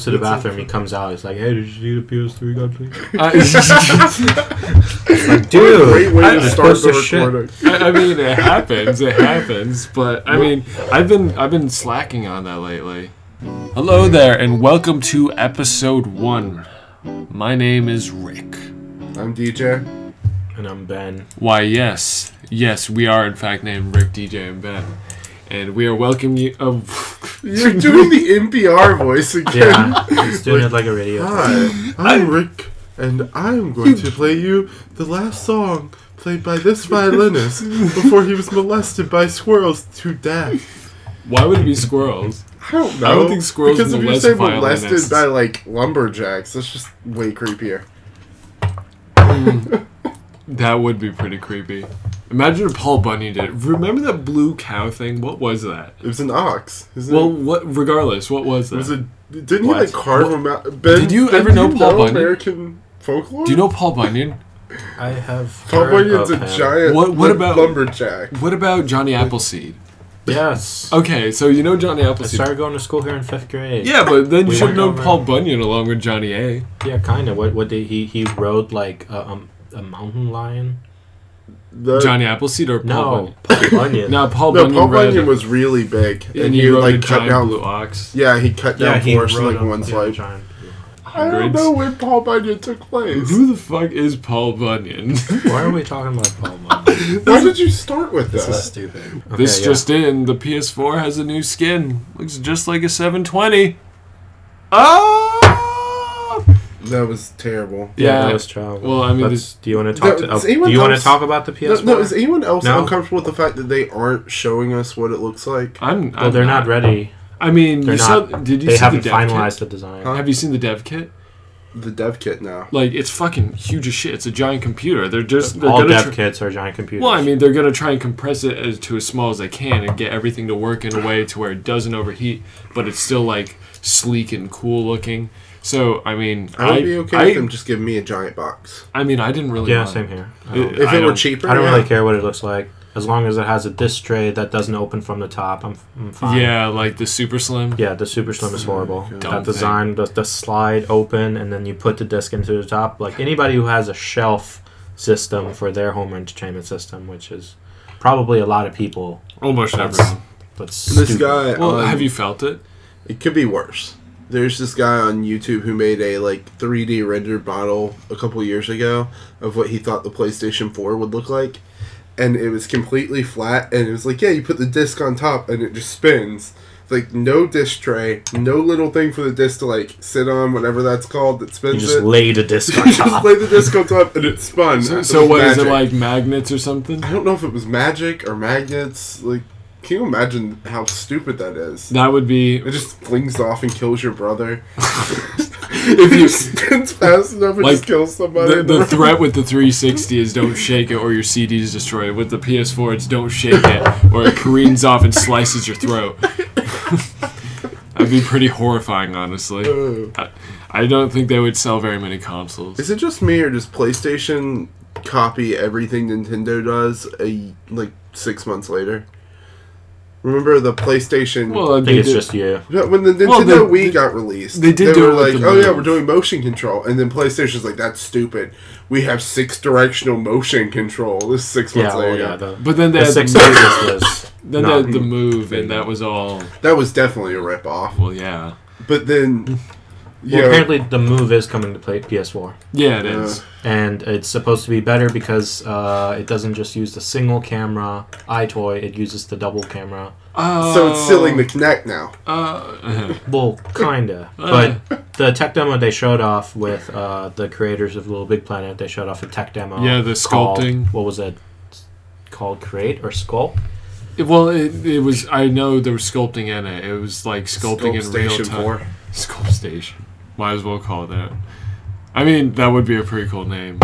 goes to the bathroom. He comes out. He's like, "Hey, did you need a PS3 guy, please?" Like, dude, great way to start the recording. I mean, it happens. But I mean, I've been slacking on that lately. Hello there, and welcome to episode 1. My name is Rick. I'm DJ. And I'm Ben. Why, yes, we are in fact named Rick, DJ, and Ben. And we are welcoming you. You're doing the NPR voice again. Yeah, he's doing it like a radio. Hi, I'm Rick, and I'm going to play you the last song played by this violinist before he was molested by squirrels to death. Why would it be squirrels? I don't know. I don't think squirrels because if you molest say violinists. molested by like lumberjacks, that's just way creepier. That would be pretty creepy. Imagine if Paul Bunyan did it. Remember that blue cow thing? What was that? It was an ox. Well, regardless, what was that? Didn't he like carve him out? Ben, did you ever know Paul Bunyan? American folklore? Do you know Paul Bunyan? I have. Paul Bunyan's a giant what about lumberjack. What about Johnny Appleseed? Yes. Okay, so you know Johnny I Appleseed. started going to school here in 5th grade. Yeah, but then you should have known over. Paul Bunyan along with Johnny A. Yeah, kind of. What did he rode like a mountain lion? Johnny Appleseed or Paul Bunyan? Paul Bunyan. No, Paul Bunyan was really big, and he rode like cut down blue ox. Yeah, he cut down forests like one slice. I don't know when Paul Bunyan took place. Who the fuck is Paul Bunyan? Why are we talking about Paul Bunyan? Why did you start with that? This is stupid. Okay, this just in: the PS4 has a new skin. Looks just like a 720. Oh! That was terrible. Yeah, that was terrible. Well, I mean, do you want to talk? Do you want to talk about the PS4? No, is anyone else uncomfortable with the fact that they aren't showing us what it looks like? They're not ready. I mean, did you see they haven't the dev finalized kit? the design. Huh? Have you seen the dev kit? The dev kit now. Like, it's fucking huge as shit. It's a giant computer. They're all dev kits are giant computers. Well, I mean, they're gonna try and compress it to as small as they can and get everything to work in a way to where it doesn't overheat, but it's still like sleek and cool looking. So, I mean, I would be okay with them just giving me a giant box. I mean, I didn't really. Yeah, same here. If it were cheaper, I don't really care what it looks like. As long as it has a disc tray that doesn't open from the top, I'm fine. Yeah, like the Super Slim. Yeah, the Super Slim is horrible. That design, the slide open, and then you put the disc into the top. Like anybody who has a shelf system for their home entertainment system, which is probably a lot of people. Almost everyone. That's this guy. Well, have you felt it? It could be worse. There's this guy on YouTube who made a 3D rendered model a couple years ago of what he thought the PlayStation 4 would look like. And it was completely flat, and it was like, yeah, you put the disc on top, and it just spins. It's like, no disc tray, no little thing for the disc to, sit on, whatever that's called, that spins it. You just lay the disc on top. You just lay the disc on top, and it spun. So what, is it like magnets or something? I don't know if it was magic or magnets. Can you imagine how stupid that is? That would be... It just flings off and kills your brother. If you spins fast enough, it just kills somebody. The threat with the 360 is don't shake it or your CD is destroyed. With the PS4, it's don't shake it or it careens off and slices your throat. That'd be pretty horrifying, honestly. I don't think they would sell very many consoles. Is it just me, or does PlayStation copy everything Nintendo does 6 months later? Remember the PlayStation? Well, I think it's just you. When the Nintendo Wii got released, they were like, "Oh yeah, we're doing motion control," and then PlayStation's like, "That's stupid. We have 6-directional motion control." This is 6 months later. But then they had the Move, and that was all. That was definitely a ripoff. Well, yeah. But then. Well, apparently the Move is coming to play PS4. Yeah, it is. And it's supposed to be better because it doesn't just use the single camera iToy, it uses the double camera. So it's stealing the Kinect now. Well, kinda. But the tech demo they showed off with the creators of Little Big Planet, they showed off a tech demo. Yeah, the sculpting. What was it called? Create or Sculpt? It was. I know there was sculpting in it. It was like sculpting in real time. Sculpt Station. Might as well call it that. I mean, that would be a pretty cool name.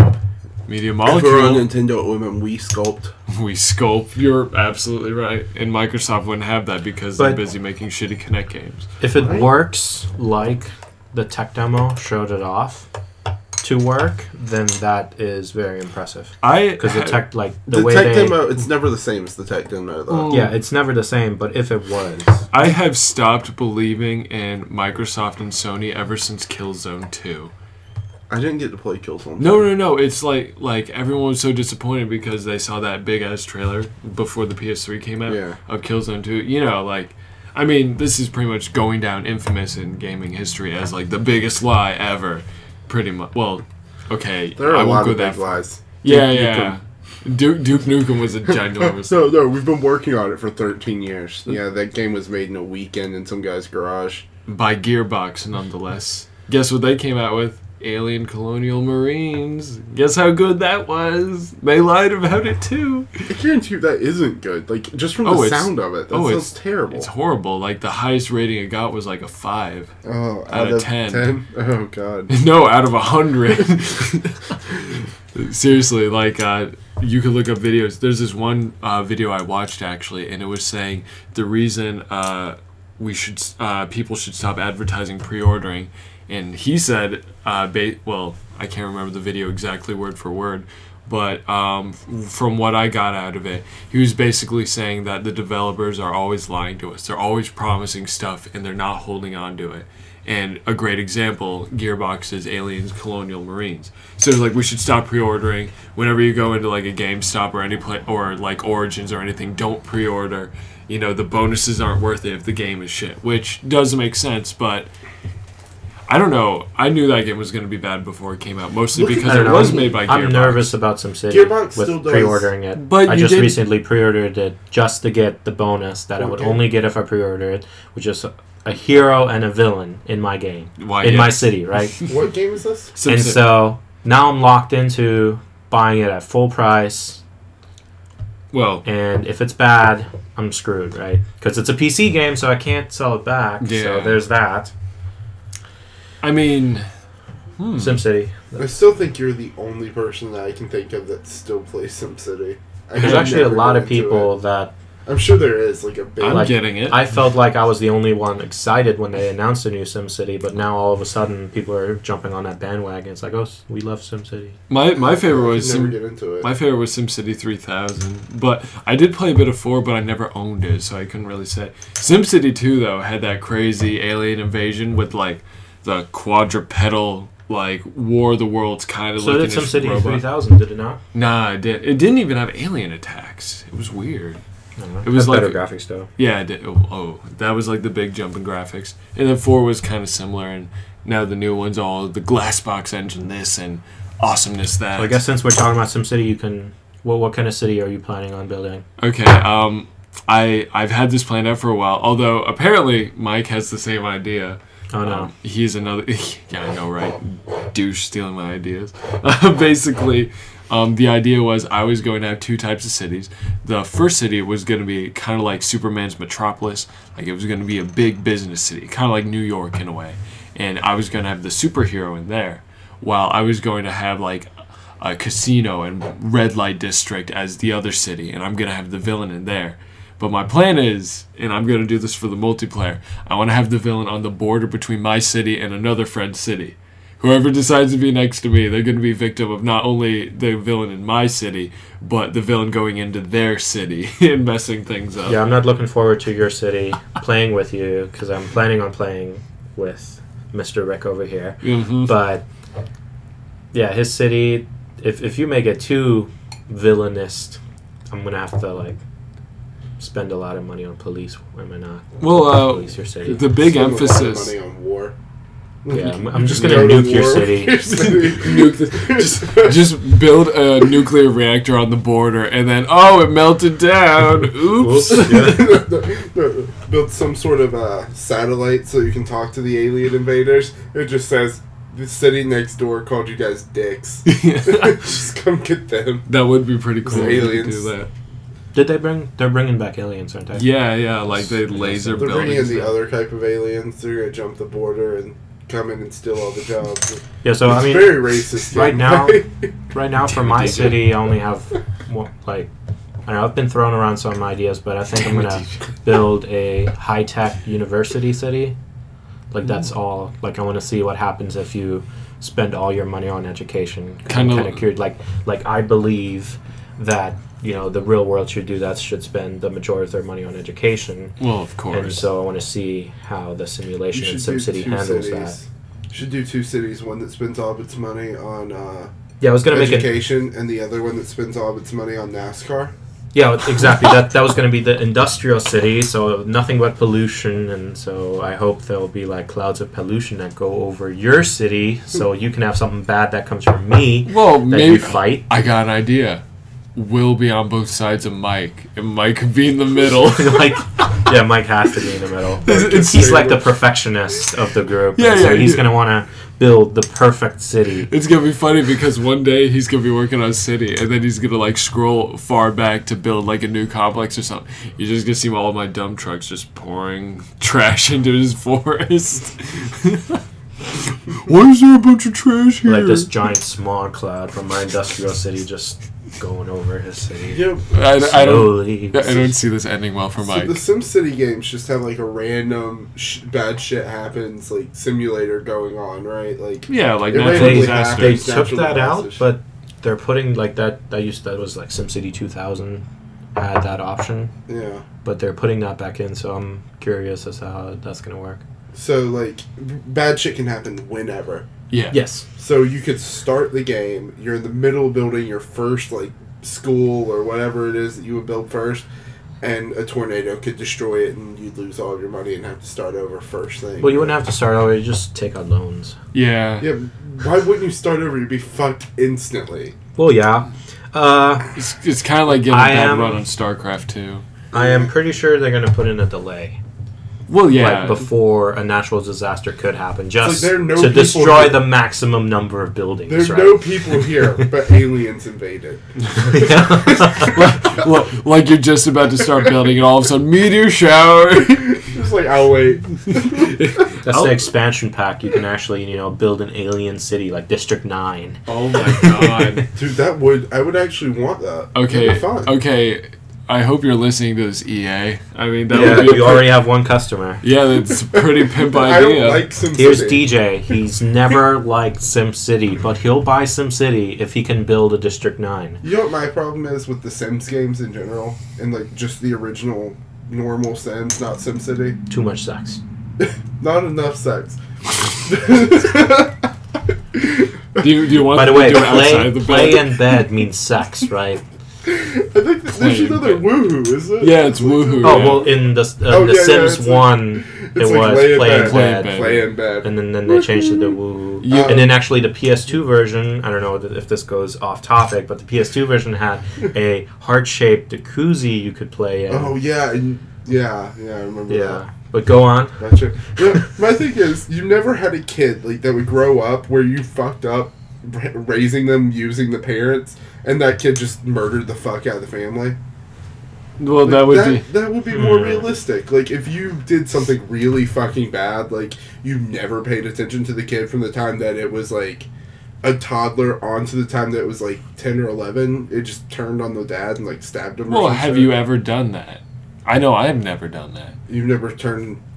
Media Molecule. If we're on Nintendo, it would have been Wii Sculpt. Wii Sculpt. You're absolutely right. And Microsoft wouldn't have that because they're busy making shitty Kinect games. If it works like the tech demo showed it off, to work, then that is very impressive. Because the tech demo, it's never the same as the tech demo, though. Yeah, it's never the same. But if it was, I have stopped believing in Microsoft and Sony ever since Killzone 2. I didn't get to play Killzone 2. No. It's like everyone was so disappointed because they saw that big ass trailer before the PS3 came out of Killzone 2. You know, like, I mean, this is pretty much going down infamous in gaming history as like the biggest lie ever. Pretty much. Well, okay. There are a lot of big lies. Yeah. Duke Nukem was a ginormous. No, we've been working on it for 13 years. Yeah, that game was made in a weekend in some guy's garage. By Gearbox, nonetheless. Guess what they came out with? Alien Colonial Marines. Guess how good that was? They lied about it too. I guarantee you that isn't good. Like, just from the sound of it, that sounds terrible. It's horrible. Like, the highest rating it got was like a 5. Oh, out of 10. Oh, God. No, out of 100. Seriously, like, you could look up videos. There's this one video I watched, actually, and it was saying the reason people should stop advertising pre-ordering. And he said, well, I can't remember the video exactly word for word, but from what I got out of it, he was basically saying that the developers are always lying to us. They're always promising stuff, and they're not holding on to it. And a great example, Gearbox is Aliens Colonial Marines. So like, we should stop pre-ordering. Whenever you go into like a GameStop or or like Origins or anything, don't pre-order. You know, the bonuses aren't worth it if the game is shit, which does make sense, but I don't know. I knew that game was going to be bad before it came out, mostly because it was made by Gearbox. I'm nervous about SimCity with pre-ordering it. But I just recently pre-ordered it just to get the bonus that I would only get if I pre-ordered it, which is a hero and a villain in my game, my city, right? What game is this? And so now I'm locked into buying it at full price. Well, and if it's bad, I'm screwed, right? Because it's a PC game, so I can't sell it back. Yeah. So there's that. I mean, SimCity. I still think you're the only person that I can think of that still plays SimCity. There's actually a lot of people that... I'm sure there is, like, a big... I'm getting it. I felt like I was the only one excited when they announced a new SimCity, but now all of a sudden people are jumping on that bandwagon. It's like, oh, we love SimCity. My favorite was... never get into it. My favorite was SimCity 3000, but I did play a bit of 4, but I never owned it, so I couldn't really say. SimCity 2, though, had that crazy alien invasion with, like, the quadrupedal, like, War of the Worlds kind of looking. So did SimCity 3000, did it not? Nah, it did. It didn't even have alien attacks. It was weird. It was like better graphics, though. Yeah, it did. Oh, that was like the big jump in graphics. And then 4 was kind of similar, and now the new one's all the Glassbox engine this and awesomeness that. So I guess since we're talking about SimCity, you can... What kind of city are you planning on building? Okay, I've had this planned out for a while, although apparently Mike has the same idea. Oh, no. He's another... Yeah, I know, right? Douche stealing my ideas. Basically, the idea was I was going to have 2 types of cities. The first city was going to be kind of like Superman's Metropolis. Like, it was going to be a big business city, kind of like New York in a way. And I was going to have the superhero in there, while I was going to have, like, a casino and red light district as the other city. And I'm going to have the villain in there. But my plan is, and I'm going to do this for the multiplayer, I want to have the villain on the border between my city and another friend's city. Whoever decides to be next to me, they're going to be victim of not only the villain in my city, but the villain going into their city and messing things up. Yeah, I'm not looking forward to your city playing with you, because I'm planning on playing with Mr. Rick over here. Mm-hmm. But, yeah, his city, if you make it too villainist, I'm going to have to, like, spend a lot of money on police. Am I not? Well, police your city. The big emphasis. Money on war. Yeah, I'm just gonna nuke your city. just build a nuclear reactor on the border, and then it melted down. Oops. Build some sort of satellite so you can talk to the alien invaders. It just says, the city next door called you guys dicks. Just come get them. That would be pretty cool if aliens. you could do that. They're bringing back aliens, aren't they? Yeah, like they laser buildings. They're bringing in the other type of aliens. They're gonna jump the border and come in and steal all the jobs. Yeah, so it's I mean, very racist. Right now for my city, I only have I don't know, I've been throwing around some ideas, but I think I'm gonna build a high-tech university city. Like that's all. Like I want to see what happens if you spend all your money on education. Kind of curious. Like I believe that the real world should spend the majority of their money on education. Well, of course. And so I want to see how the simulation in SimCity handles that. You should do 2 cities, one that spends all of its money on I was gonna education, and the other one that spends all of its money on NASCAR. Yeah, exactly. That was going to be the industrial city, so nothing but pollution, and so I hope there will be like clouds of pollution that go over your city, so you can have something bad that comes from me. Well, that maybe you fight. I got an idea. We'll be on both sides of Mike, and Mike could be in the middle. Mike has to be in the middle. He's like the perfectionist of the group. So he's going to want to build the perfect city. It's going to be funny because one day he's going to be working on city, and then he's going to like scroll far back to build like a new complex or something. You're just going to see all of my dump trucks just pouring trash into his forest. Why is there a bunch of trash here? Like this giant smog cloud from my industrial city just going over his city. Yep. I don't see this ending well for Mike. The SimCity games just have like a random bad shit happens like simulator going on, right? Like natural disaster. They took that out, but they're putting like that was like SimCity 2000 had that option. Yeah. But they're putting that back in, so I'm curious as to how that's gonna work. So like bad shit can happen whenever. Yeah. Yes. So you could start the game. You're in the middle of building your first like school or whatever it is that you would build first, and a tornado could destroy it, and you'd lose all of your money and have to start over first thing. Well, you wouldn't have to start over. You just take out loans. Yeah. Yeah. Why wouldn't you start over? You'd be fucked instantly. Well, yeah. It's kind of like getting a bad run on StarCraft 2. I am pretty sure they're going to put in a delay. Well, yeah. Like before a natural disaster could happen, just like to destroy the maximum number of buildings. There's right? no people here, but aliens invaded. Like you're just about to start building, and all of a sudden, meteor shower. Just like, I'll wait. That's the expansion pack. You can actually, build an alien city like District 9. Oh my god, dude, I would actually want that. Okay, that'd be fun. Okay. I hope you're listening to this, EA. I mean, that would be you already have one customer. Yeah, that's a pretty pimp idea. I don't like SimCity. Here's DJ. He's never liked SimCity, but he'll buy SimCity if he can build a District 9. You know what my problem is with the Sims games in general, and like just the original normal Sims, not SimCity? Too much sex. Not enough sex. do you want? By the way, play in bed means sex, right? I think there's another woohoo, is it? Yeah, it's woohoo. Oh, well, in the Sims 1, it was play in bed. And then they changed it to woohoo. Yeah. And then actually the PS2 version, I don't know if this goes off topic, but the PS2 version had a heart-shaped jacuzzi you could play in. Oh, yeah. I remember that. But go on. Gotcha. My thing is, you never had a kid like that would grow up where you fucked up raising them using the parents, and that kid just murdered the fuck out of the family. Well, like, that would be more realistic. Like, if you did something really fucking bad, like, you never paid attention to the kid from the time that it was, like, a toddler on to the time that it was, like, 10 or 11, it just turned on the dad and, like, stabbed him. Well, have you ever done that? I know I have never done that. You've never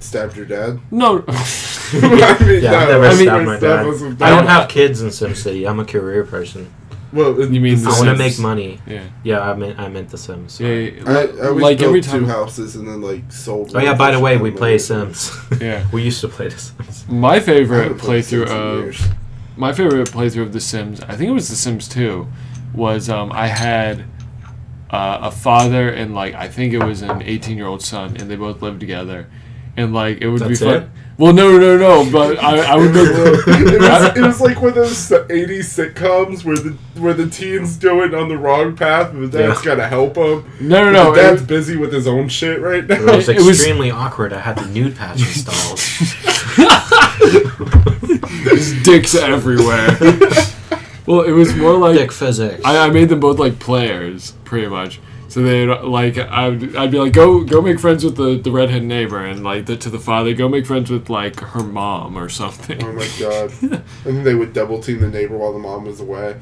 stabbed your dad? No. I've never stabbed my dad. I don't have kids in SimCity. I'm a career person. Well, you mean I want to make money. Yeah, I meant The Sims. Yeah, I always built 2 houses and then like sold. Oh yeah, by the way, we play Sims. Yeah, we used to play The Sims. My favorite playthrough of The Sims, I think it was The Sims 2, was I had a father and like I think it was an 18-year-old son, and they both lived together, and like it would be fun. It? Well, no, but I would go. It was like one of those 80s sitcoms where the teen's going on the wrong path and the dad's got to help him. No. The dad's busy with his own shit right now. It was extremely awkward. I had the nude patch installed. There's dicks everywhere. Well, it was more like dick physics. I made them both like players, pretty much. So they like I'd be like go make friends with the redhead neighbor, and like to the father go make friends with like her mom or something. Oh my god! And then they would double team the neighbor while the mom was away.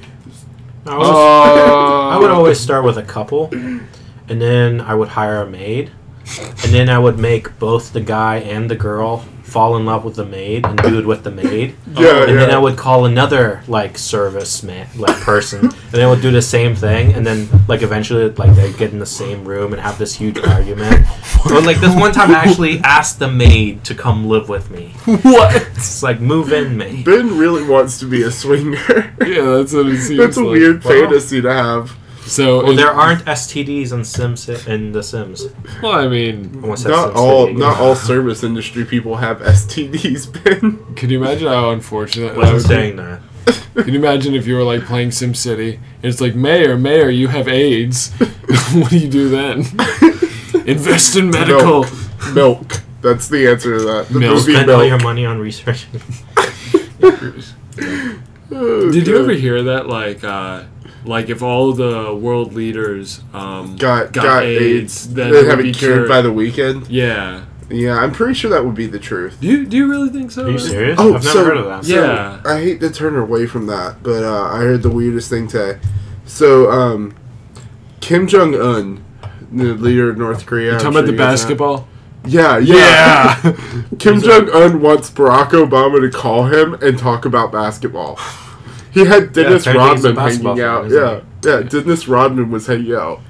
I would always start with a couple, and then I would hire a maid, and then I would make both the guy and the girl fall in love with the maid and do it with the maid. Yeah, and then I would call another like service man, like person, and they would do the same thing, and then like eventually like they'd get in the same room and have this huge argument. Or like this one time I actually asked the maid to come live with me. What? It's like move in maid. Ben really wants to be a swinger. Yeah, that's what it seems That's a like. weird fantasy to have. So Well, there aren't STDs in The Sims. Well, I mean, Not all service industry people have STDs, Ben. can you imagine how unfortunate I that wasn't would saying that. be? Can you imagine if you were like playing SimCity and it's like, Mayor, you have AIDS. What do you do then? Invest in medical. Milk. That's the answer to that. The Milk. movie Spend all Milk. your money on research. Oh, Did you God. ever hear that? Like if all the world leaders got AIDS, then they'd it would have be it cured by the weekend? Yeah. Yeah, I'm pretty sure that would be the truth. Do you really think so? Are you serious? Oh, I've never so- heard of that. Yeah. I hate to turn away from that, but I heard the weirdest thing today. So, Kim Jong-un, the leader of North Korea. You I'm talking sure about the you guys know. basketball? Yeah. Kim Jong-un wants Barack Obama to call him and talk about basketball. He had Dennis apparently he's a Rodman basketball hanging fan, out. isn't Yeah, Dennis Rodman was hanging out.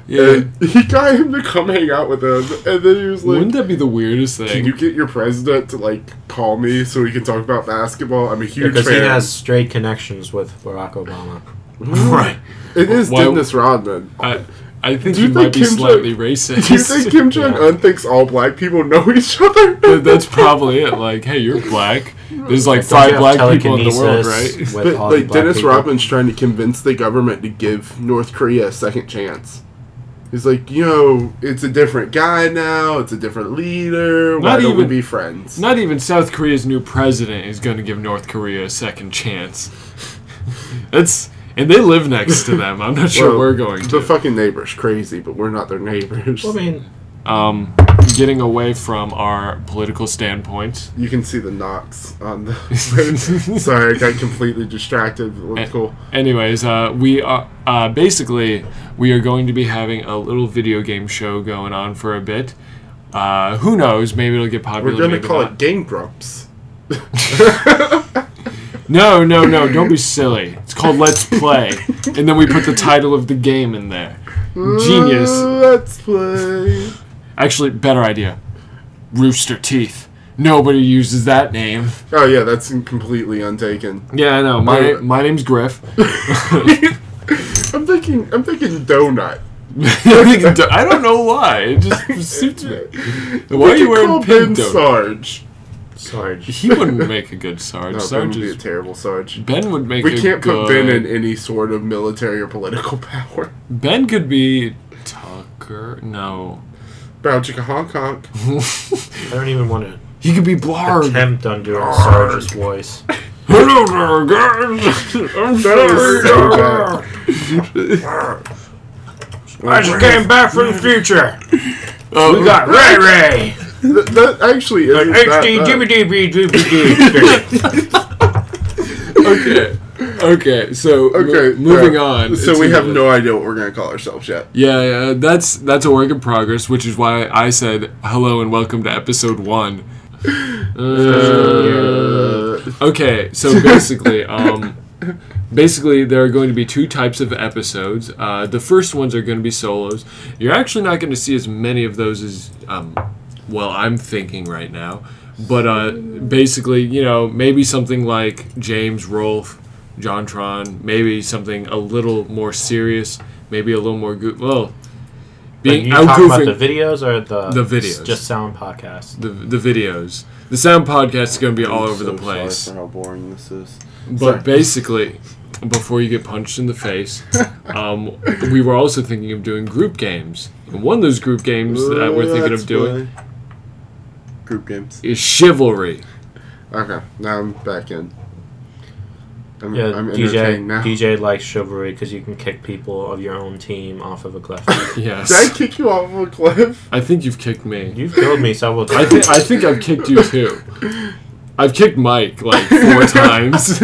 Yeah. And he got him to come hang out with him, and then he was like, Wouldn't that be the weirdest "Can thing? you get your president to like call me so we can talk about basketball?" I'm a huge Because fan. he has straight connections with Barack Obama. Right. It is Why- Dennis Rodman. I think Do he you might think be Kim slightly Jong- racist. Do you think Kim Jong Un thinks all black people know each other? That's probably it. Like, hey, you're black. There's like Don't you 5 have black people in the world, telekinesis right? with But all the like black Dennis people? Rodman's trying to convince the government to give North Korea a second chance. He's like, it's a different guy now. It's a different leader. Why Not don't we even- be friends? Not even South Korea's new president is going to give North Korea a second chance. And they live next to them. I'm not sure Well, we're going The to. fucking neighbor's crazy, but we're not their neighbors. Well, I mean, Getting away from our political standpoints. You can see the knocks on the. Sorry, I got completely distracted. It looked cool. Anyways, we are basically we are going to be having a little video game show going on for a bit. Who knows? Maybe it'll get popular. We're gonna maybe call not. it Game Grumps. No, don't be silly. It's called Let's Play, and then we put the title of the game in there. Genius. Let's play. Actually, better idea. Rooster Teeth. Nobody uses that name. Oh yeah, that's completely untaken. Yeah, I know. My name's Griff. I'm thinking donut. I don't know why. It just suits me. Why are you wearing pink? Donut? Sarge. Sarge. He wouldn't make a good Sarge. No, Ben Sarge would be a is, terrible Sarge. Ben would make. We can't put Ben in good. any sort of military or political power. Ben could be Tucker. No. Brown chicken honk honk. I don't even want to He could be Blarg. attempt on doing Sarge's voice. Hello there, guys. I'm That is so bad. I just came back from the future. Oh, We got Ray Ray. That actually is HD Okay. So Okay, moving on. So we have no idea what we're gonna call ourselves yet. Yeah. That's a work in progress, which is why I said hello and welcome to episode 1. Okay, so basically there are going to be 2 types of episodes. The first ones are going to be solos. You're actually not going to see as many of those as I'm thinking right now. But basically, maybe something like James, Rolf, JonTron, maybe something a little more serious, maybe a little more good. Well, being you talking about outgoofing the videos or the videos, just sound podcasts? the videos. The sound podcast is going to be all over the place. Sorry for how boring this is. But basically, before you get punched in the face, we were also thinking of doing group games. And one of those group games that we're thinking of doing group games is Chivalry. Okay, now I'm back in. I'm DJ entertained now. DJ likes chivalry because you can kick people of your own team off of a cliff. Yes. Did I kick you off of a cliff? I think you've kicked me. You've killed me several times. I think I've kicked you too. I've kicked Mike like 4 times.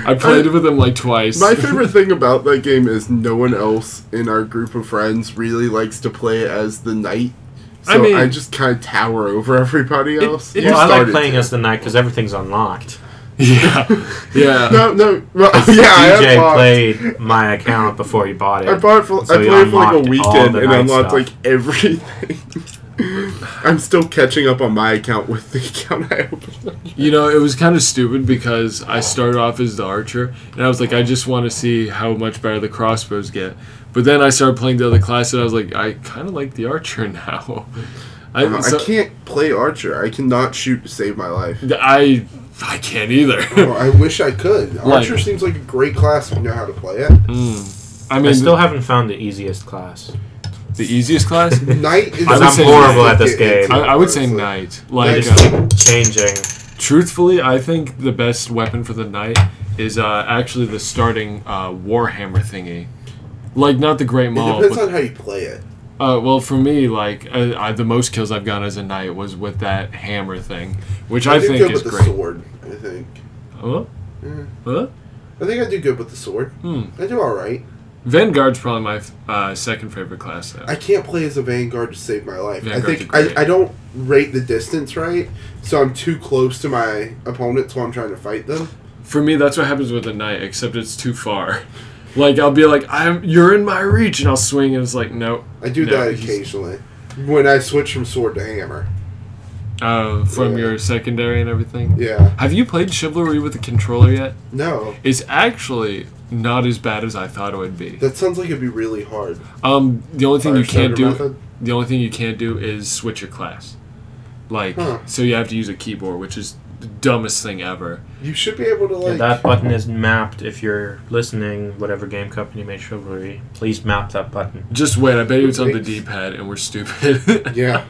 I played with him like twice. My favorite thing about that game is no one else in our group of friends really likes to play as the knight So I just kind of tower over everybody else. I like playing as the knight because everything's unlocked. Yeah. No. Well, DJ played my account before he bought it. I played for like a weekend and unlocked like everything. I'm still catching up on my account with the account I opened. You know, it was kind of stupid because I started off as the archer, and I was like, I just want to see how much better the crossbows get. But then I started playing the other class, and I was like, I kind of like the archer now. I can't play archer. I cannot shoot to save my life. I can't either. Oh, I wish I could. Archer seems like a great class if you know how to play it. I still haven't found the easiest class. The easiest class? Knight is... I'm horrible at this game. I would say knight. Like, just keep changing. Truthfully, I think the best weapon for the knight is actually the starting Warhammer thingy. Like, not the Great Maul. It depends on how you play it. Well, for me, like, the most kills I've gotten as a knight was with that hammer thing, which I think is great. I do good with the sword, I think. Huh? Yeah. Huh? I think I do good with the sword. I do alright. Vanguard's probably my second favorite class, though. I can't play as a Vanguard to save my life. I think I don't rate the distance right, so I'm too close to my opponents while I'm trying to fight them. For me, that's what happens with a knight, except it's too far. Like, I'll be like, you're in my reach, and I'll swing, and it's like, nope. I do that occasionally. When I switch from sword to hammer. From your secondary and everything? Yeah. Have you played Chivalry with a controller yet? No. It's actually not as bad as I thought it would be. That sounds like it'd be really hard. The only thing you can't do... The only thing you can't do is switch your class. Like, so you have to use a keyboard, which is the dumbest thing ever. You should be able to, like... Yeah, that button is mapped. If you're listening, whatever game company made Chivalry, please map that button. Just wait, I bet you it's on the D-pad, and we're stupid. Yeah.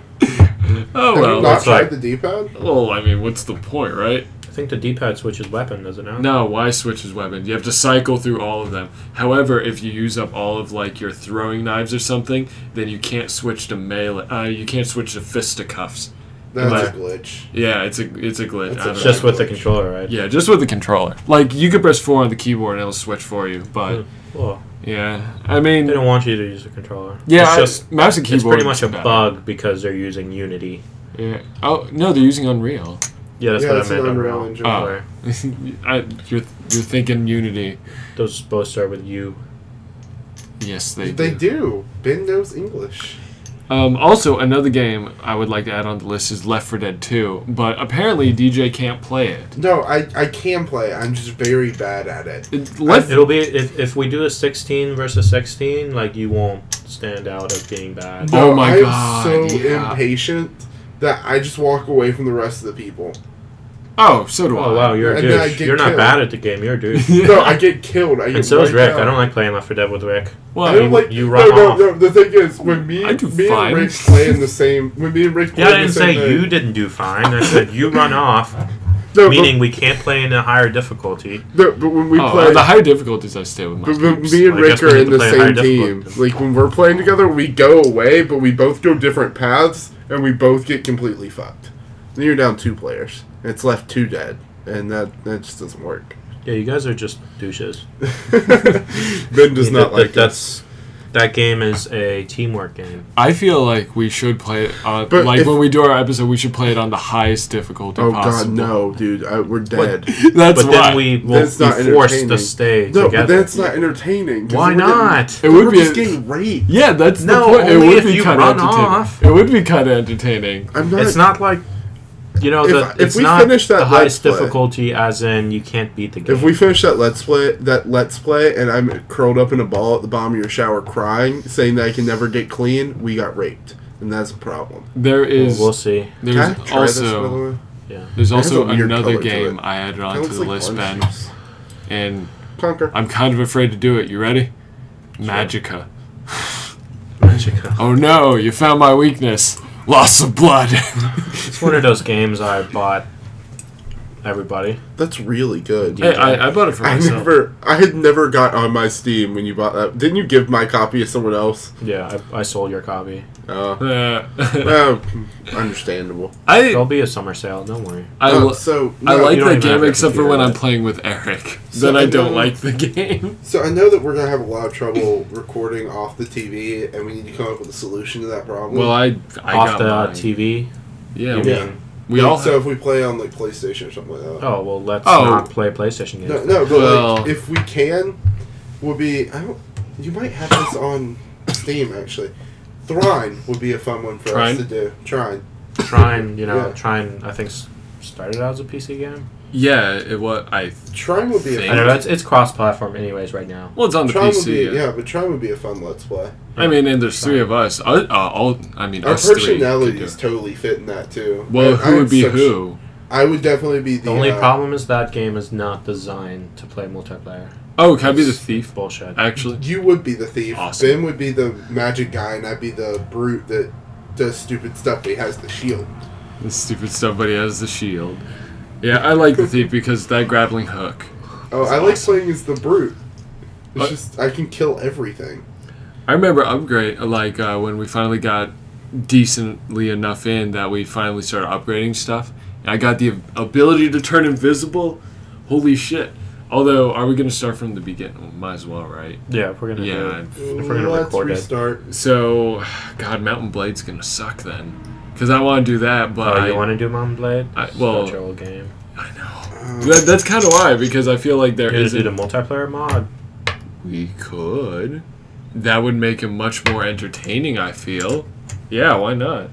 Oh, have well. you not tried the D-pad? Well, I mean, what's the point, right? I think the D-pad switches weapon, does it not? No, why switches weapon? You have to cycle through all of them. However, if you use up all of, like, your throwing knives or something, then you can't switch to melee. You can't switch to fisticuffs. That's a glitch. Yeah, it's a glitch. It's just with the controller, right? Yeah, just with the controller. Like, you could press 4 on the keyboard and it'll switch for you, but... Well, yeah, I mean... They don't want you to use the controller. Yeah, mouse and keyboard... It's pretty much a bug because they're using Unity. Yeah. Oh, no, they're using Unreal. Yeah, that's what I meant, Unreal. You're thinking Unity. Those both start with U. Yes, they do. They do. Ben knows English. Also, another game I would like to add on the list is Left 4 Dead 2, but apparently DJ can't play it. No, I can play it. I'm just very bad at it. It'll be if we do a 16 versus 16, like you won't stand out as being bad. Oh my god! I'm so impatient that I just walk away from the rest of the people. Oh, so do I. Oh wow, you're a douche. You're not bad at the game. You're a douche. No, I get killed. And so is Rick. I don't like playing Left 4 Dead with Rick. Well, I don't like you run off. No. The thing is, when me and Rick play in the same, when me and Rick play I didn't say you didn't do fine. I said you run off. Meaning we can't play in a higher difficulty. No, but when we play the higher difficulties, I stay with my. But me and Rick are in the same team. Like when we're playing together, we go away, but we both go different paths, and we both get completely fucked. Then you're down 2 players. It's left 2 dead. And that just doesn't work. Yeah, you guys are just douches. Ben does not like us. That game is a teamwork game. I feel like we should play it when we do our episode, we should play it on the highest difficulty possible. Oh god, no, dude. We're dead. But then we will be forced to stay together. No, but that's not entertaining. Why not? It would be just getting raped. Yeah, that's the point. It would be kind of entertaining. It would be kind of entertaining. It's not like... You know, if we finish that the highest difficulty, as in you can't beat the game. If we finish that let's play, and I'm curled up in a ball at the bottom of your shower crying, saying that I can never get clean, we got raped, and that's a problem. There is. We'll see. There's also. Yeah. There's also another game I added onto the list, Ben, and Conquer. I'm kind of afraid to do it. You ready? Sure. Magica. Magica. Oh no! You found my weakness. Loss of blood. It's one of those games I bought everybody. That's really good. Hey, I bought it for myself. I had never got on my Steam when you bought that. Didn't you give my copy to someone else? Yeah, I sold your copy. Understandable. There'll be a summer sale. Don't worry. I like the game except for when right? I'm playing with Eric. So Then I don't like the game. So I know that we're gonna have a lot of trouble recording off the TV, and we need to come up with a solution to that problem. Well, I off got the mine. TV. Yeah, we all. So if we play on like PlayStation or something like that. Oh well, let's not play PlayStation games. No, but like, if we can, would be. You might have this on Steam actually. Thrine would be a fun one for us to do. Trine, Trine. I think started out as a PC game. Yeah, it was. Trine would be. I know it's cross-platform anyways right now. Well, it's on the Trine PC. but Trine would be a fun Let's Play. I mean, and there's three of us. Our us personalities totally fit in that too. Well, who would be who? I would definitely be the only problem is that game is not designed to play multiplayer. Oh, can I be the thief? Bullshit. Actually, you would be the thief. Awesome. Ben would be the magic guy, and I'd be the brute that does stupid stuff. But he has the shield. The stupid stuff, but he has the shield. Yeah, I like the thief because that grappling hook. Oh, I like playing as the brute. It's just I can kill everything. I remember when we finally got decently enough in that we finally started upgrading stuff. I got the ability to turn invisible. Holy shit. Although, are we going to start from the beginning? Well, might as well, right? Yeah, if we're going to record restart. it. So, God, Mountain Blade's going to suck then. Because I want to do that, but you want to do Mountain Blade? Well, such an old game. I know. That's kind of why, because I feel like there is... do the multiplayer mod? We could. That would make it much more entertaining, I feel. Yeah, why not?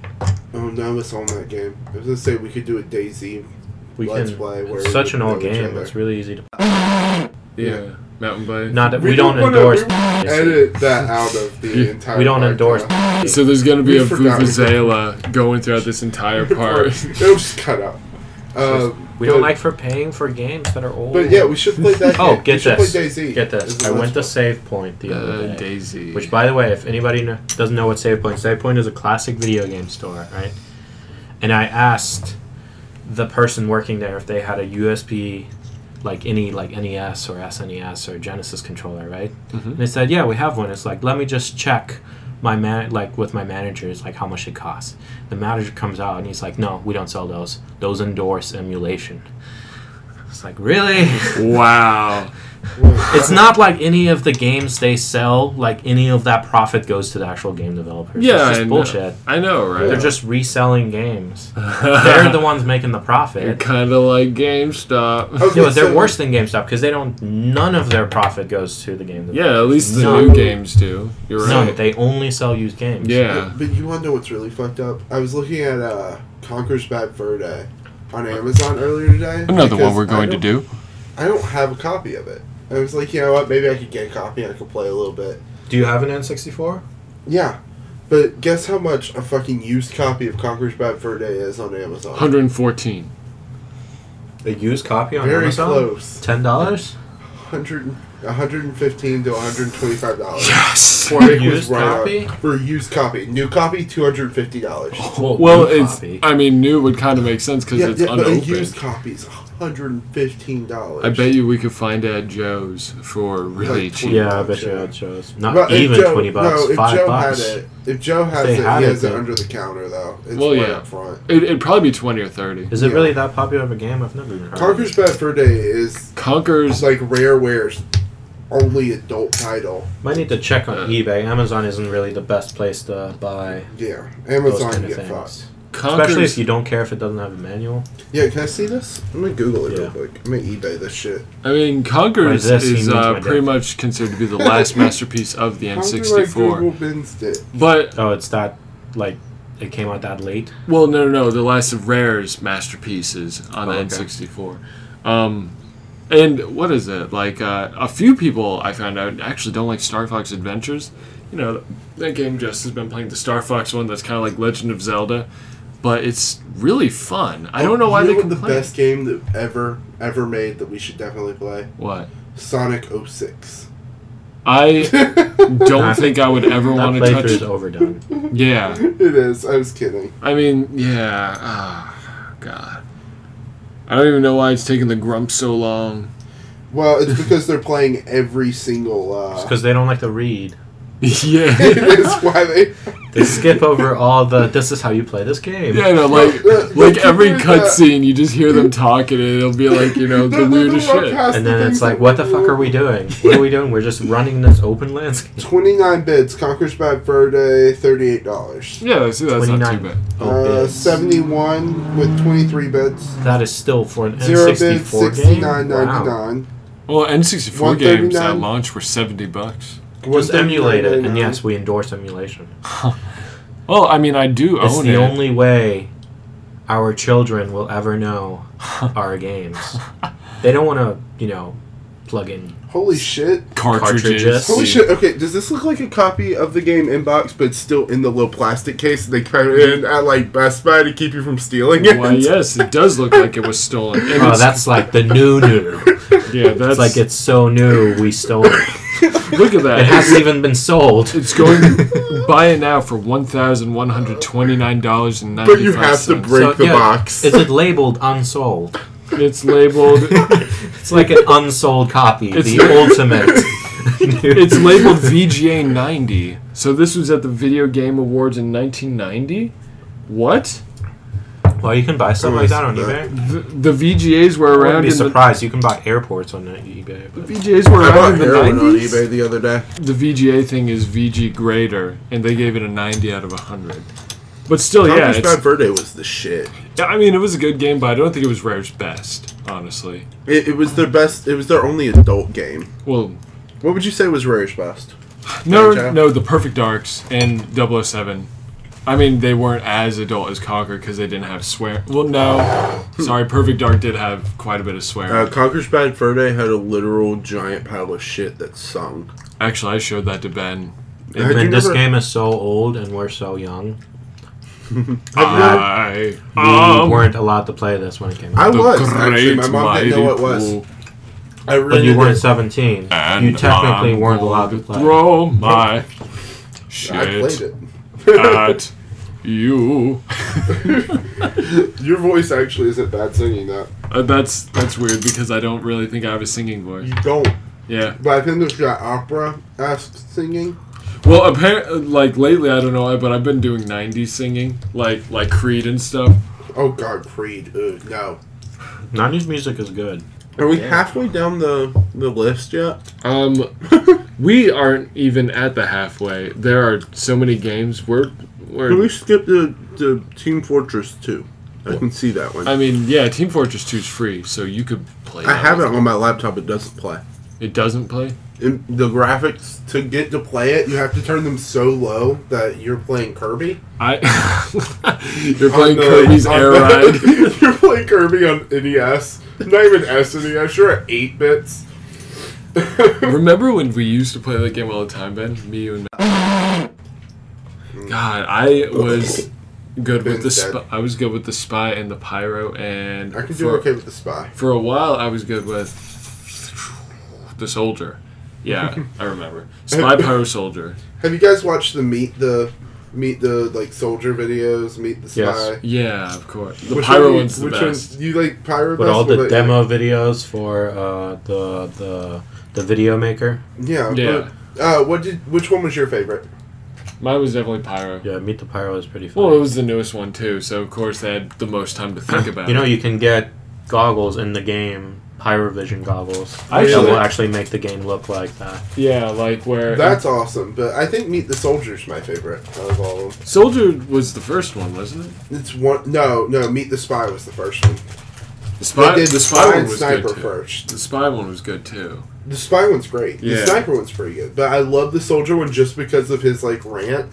Oh, no, it's on that game. I was going to say we could do a DayZ Let's Play. Where it's such an old game. It's really easy to... Yeah. Mountain Blade. Not that we don't endorse. Edit that out of the entire. We don't endorse. So there's gonna be a Vuvuzela going throughout this entire part. It'll just cut out. We don't like paying for games that are old. But yeah, we should play that. Oh, get this. Play DayZ. Get this. I went to Save Point the other day. DayZ. Which, by the way, if anybody doesn't know what Save Point is a classic video game store, right? And I asked the person working there if they had a USB, like any NES or SNES or Genesis controller, right? Mm-hmm. And they said, yeah, we have one. It's like, let me just check with my managers, like how much it costs. The manager comes out and he's like, no, we don't sell those. Those endorse emulation. It's like, really? Wow. It's not like any of the games they sell, like any of that profit goes to the actual game developers. Yeah, it's just bullshit. I know, right? They're just reselling games. They're the ones making the profit. You're kind of like GameStop. Okay, but they're worse than GameStop because none of their profit goes to the game developers. Yeah, at least the new games do. You're right. None. They only sell used games. Yeah. But you want to know what's really fucked up? I was looking at Conker's Bad Fur Day on Amazon earlier today. Another one we're going to do. I don't have a copy of it. I was like, you know what, maybe I could get a copy and I could play a little bit. Do you have an N64? Yeah. But guess how much a fucking used copy of Conker's Bad Fur Day is on Amazon? 114. A used copy on Very Amazon? Very close. $10? $115 to $125. Yes! For a used copy? For a used copy. New copy, $250. Well, I mean, new would kind of make sense because it's unopened. But a used copy is $115. I bet you we could find it at Joe's for really cheap. Yeah, I bet you at Joe's. Not even $20. No, if $5. Joe had it, if Joe has it, he has it under the counter though. It's right up front. It'd probably be 20 or 30. Is it really that popular of a game? I've never even heard of it. Conker's Bad Fur Day is like Rareware's only adult title. Might need to check on eBay. Amazon isn't really the best place to buy. Yeah, Amazon you get fucked. Especially if you don't care if it doesn't have a manual. Yeah, can I see this? I'm gonna Google it real quick. I'm gonna eBay this shit. I mean, Conker's is pretty much considered to be the last masterpiece of the N64. But it's that it came out that late. Well, no, the last of Rare's masterpieces on the N64. And what is it? Like a few people I found out actually don't like Star Fox Adventures. You know, that game just has been playing the Star Fox one that's kind of like Legend of Zelda. But it's really fun. I don't know why they complain. The best game that ever made that we should definitely play? What? Sonic 06. I don't think I would ever want to touch it. That playthrough is overdone. Yeah. It is. I was kidding. I mean, yeah. Oh, God. I don't even know why it's taking the grumps so long. Well, it's because they're playing every single... It's because they don't like to read. Yeah. That's why they skip over all the, this is how you play this game. Yeah, no, like every cutscene, you just hear them talking, and it'll be like, you know, the weirdest shit. And then it's like, what the fuck are we doing? What are we doing? We're just running this open landscape. 29 bids, Conker's Bad Fur Day, $38. Yeah, see, that's not too bad. 71 with 23 bids. That is still for an Zero N64 bids, game? $69.99. Wow. Well, N64 games at launch were $70. Was emulated, and yes, we endorse emulation. Well, I mean, I do own it. It's the only way our children will ever know our games. They don't want to, you know, plug in. Holy shit. Cartridges. Holy shit. Okay, does this look like a copy of the game Inbox, but it's still in the little plastic case they put in at, like, Best Buy to keep you from stealing it? Well, yes, it does look like it was stolen. And oh, that's like the new. Yeah, that's... It's like it's so new, we stole it. Look at that. It hasn't even been sold. It's going to buy it now for $1,129.95. But you have to break the box. Is it labeled unsold? It's labeled... It's like an unsold copy. It's the ultimate. It's labeled VGA 90. So this was at the Video Game Awards in 1990? What? Well, you can buy stuff like that on eBay. The VGAs were around. I wouldn't be surprised. You can buy airports on eBay. The VGAs were around in the 90s. On eBay the other day. The VGA thing is VG Grader, and they gave it a 90 out of 100. But still, Conker's Bad Fur Day was the shit. I mean, it was a good game, but I don't think it was Rare's best, honestly. It was their best. It was their only adult game. Well, what would you say was Rare's best? No, the Perfect Darks and 007. I mean, they weren't as adult as Conker because they didn't have swear. Well, no. Sorry, Perfect Dark did have quite a bit of swearing. Conker's Bad Fur Day had a literal giant pile of shit that sung. Actually, I showed that to Ben. Ben, this game is so old and we're so young. We weren't allowed to play this when it came out. I was, actually. My mom didn't know what it was. But you weren't 17. And you technically weren't allowed to play. Throw my shit. I played it. At you. Your voice actually isn't bad singing that. That's weird because I don't really think I have a singing voice. You don't. Yeah. But I think there's that opera-esque singing. Well, apparently, like lately, I don't know, but I've been doing 90s singing, like Creed and stuff. Oh God, Creed. No. 90s music is good. Are we halfway down the list yet? We aren't even at the halfway. There are so many games. Can we skip the Team Fortress 2? I can see that one. I mean, yeah, Team Fortress 2 is free, so you could play it. I have it on my laptop. It doesn't play. It doesn't play? The graphics, to get to play it, you have to turn them so low that you're playing Kirby. You're playing Kirby's Air Ride. You're playing Kirby on NES. Not even SNES. You're at 8 bits. Remember when we used to play that game all the time, Ben? Me, you, and God, I was good with the spy. I was good with the spy and the pyro, and I could do okay with the spy. For a while, I was good with the soldier. Yeah, I remember. Spy, pyro, soldier. Have you guys watched the meet the like soldier videos? Meet the spy. Yes. Yeah, of course. The pyro one's the best. You like pyro? With all the demo videos for the video maker. Yeah. Yeah. Which one was your favorite? Mine was definitely pyro. Yeah, Meet the Pyro is pretty fun. Well, it was the newest one too, so of course they had the most time to think about it. You know, you can get goggles in the game, Pyrovision goggles. That will actually make the game look like that. Yeah, like where... That's awesome, but I think Meet the Soldier's my favorite out of all of them. Soldier was the first one, wasn't it? It's one... No, Meet the Spy was the first one. The Spy one was Sniper good too. First. The Spy one was good too. The Spy one's great. Yeah. The Sniper one's pretty good. But I love the Soldier one just because of his, like, rant.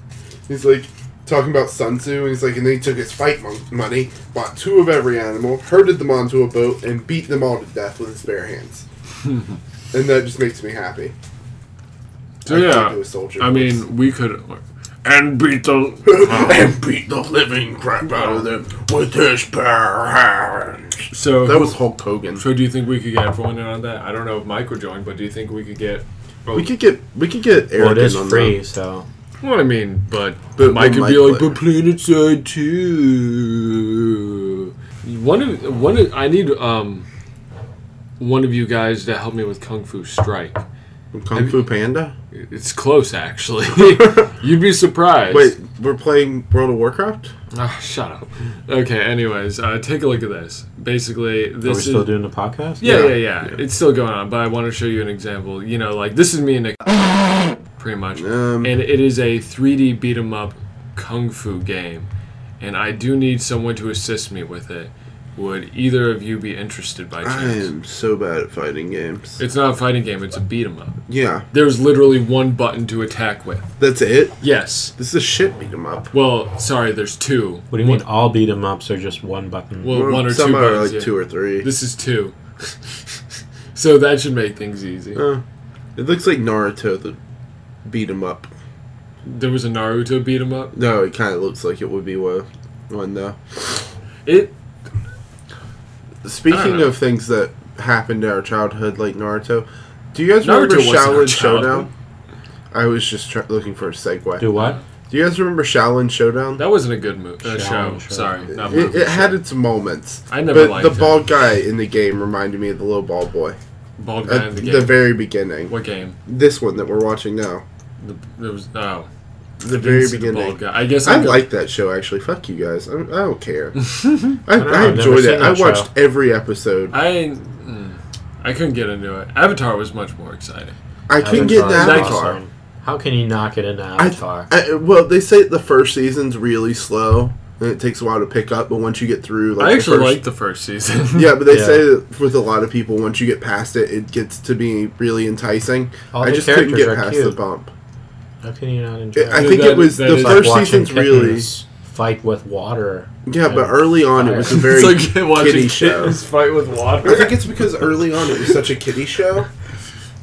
He's, like, talking about Sun Tzu, and he's like, and then he took his fight money, bought 2 of every animal, herded them onto a boat, and beat them all to death with his bare hands. And that just makes me happy. So I mean, we could... And beat the living crap out of them with his bare hands. So that was Hulk Hogan. So do you think we could get everyone in on that? I don't know if Mike would join, but do you think we could get? We could get Eric. Well, it is free, so. Well, I mean, but Mike could be like, but Planet Side 2. I need one of you guys to help me with Kung Fu Strike. Kung Fu Panda? It's close, actually. You'd be surprised. Wait, we're playing World of Warcraft? Oh, shut up. Okay, anyways, take a look at this. Basically, this Are we still doing the podcast? Yeah. It's still going on, but I want to show you an example. You know, like, this is me and Nick, pretty much. And it is a 3D beat-em-up Kung Fu game. And I do need someone to assist me with it. Would either of you be interested by chance? I am so bad at fighting games. It's not a fighting game, it's a beat-em-up. Yeah. There's literally one button to attack with. That's it? Yes. This is a shit beat 'em up. Well, sorry, there's two. What do you mean all beat 'em ups are just one button? Well, one or two some buttons. are like yeah. 2 or 3. This is 2. So that should make things easy. It looks like Naruto, the beat 'em up. There was a Naruto beat 'em up? No, it kind of looks like it would be one though. Speaking of things that happened in our childhood, like Naruto, do you guys remember Shaolin Showdown? I was just looking for a segue. Do what? Do you guys remember Shaolin Showdown? That wasn't a good show. Sorry. Not it had its moments. I never liked it. But the bald guy in the game reminded me of the little bald boy. Bald guy in the game? The very beginning. What game? This one that we're watching now. The very beginning. I guess I like that show, actually. Fuck you guys. I don't care. I enjoyed it. I watched every episode. I couldn't get into it. Avatar was much more exciting. I couldn't get into Avatar. Awesome. How can you not get into Avatar? Well, they say the first season's really slow, and it takes a while to pick up, but once you get through... I actually liked the first season. Yeah, but they say that with a lot of people, once you get past it, it gets to be really enticing. I just couldn't get past the bump. How can you not enjoy it? I think it was the first season's really fight with water. Yeah, but early on it was a very kiddie show. Fight with water. I think it's because early on it was such a kiddie show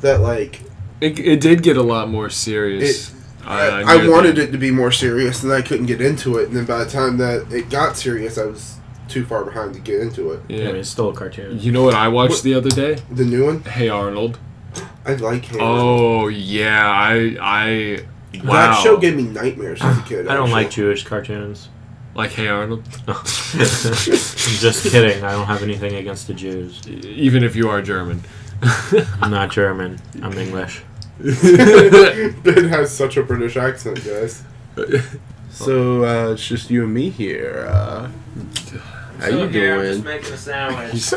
that like it did get a lot more serious. I wanted it to be more serious, and I couldn't get into it. And then by the time that it got serious, I was too far behind to get into it. Yeah, I mean, it's still a cartoon. You know what I watched the other day? The new one? Hey Arnold. I like Hey Arnold. Oh yeah, wow. That show gave me nightmares as a kid. I don't like Jewish cartoons. Like Hey Arnold? I'm just kidding. I don't have anything against the Jews. Even if you are German. I'm not German. I'm English. Ben has such a British accent, guys. So, it's just you and me here. How you doing? I'm just making a sandwich. He's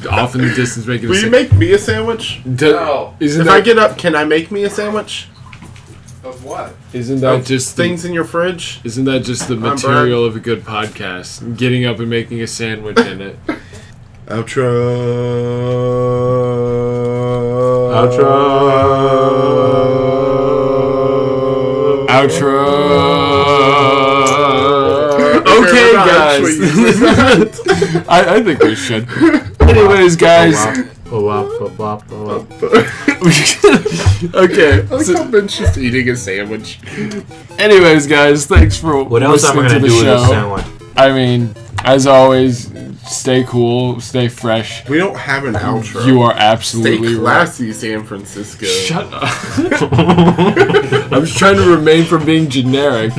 off in the distance making a sandwich. Will you make me a sandwich? No. If I get up, can I make me a sandwich? Of what? Isn't that just things in your fridge? Isn't that just the material of a good podcast? Getting up and making a sandwich in it. Outro. Okay, guys. I think we should. Anyways, guys. Okay. I like how Ben's just eating a sandwich. Anyways, guys, thanks for listening to the show. I mean, as always, stay cool, stay fresh. We don't have an outro. You are absolutely stay classy, right. San Francisco. Shut up. I'm just trying to remain from being generic.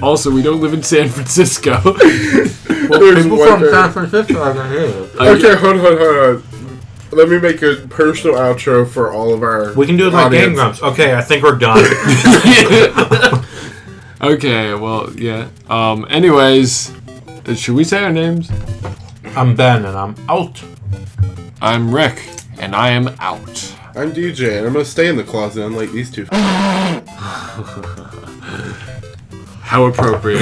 Also, we don't live in San Francisco. Well, people from San Francisco are not here. Okay, hold on. Let me make a personal outro for all of our We can do it like Game Grumps. Okay, I think we're done. Okay, well, yeah. Anyways, should we say our names? I'm Ben, and I'm out. I'm Rick, and I am out. I'm DJ, and I'm gonna stay in the closet unlike these two. How appropriate.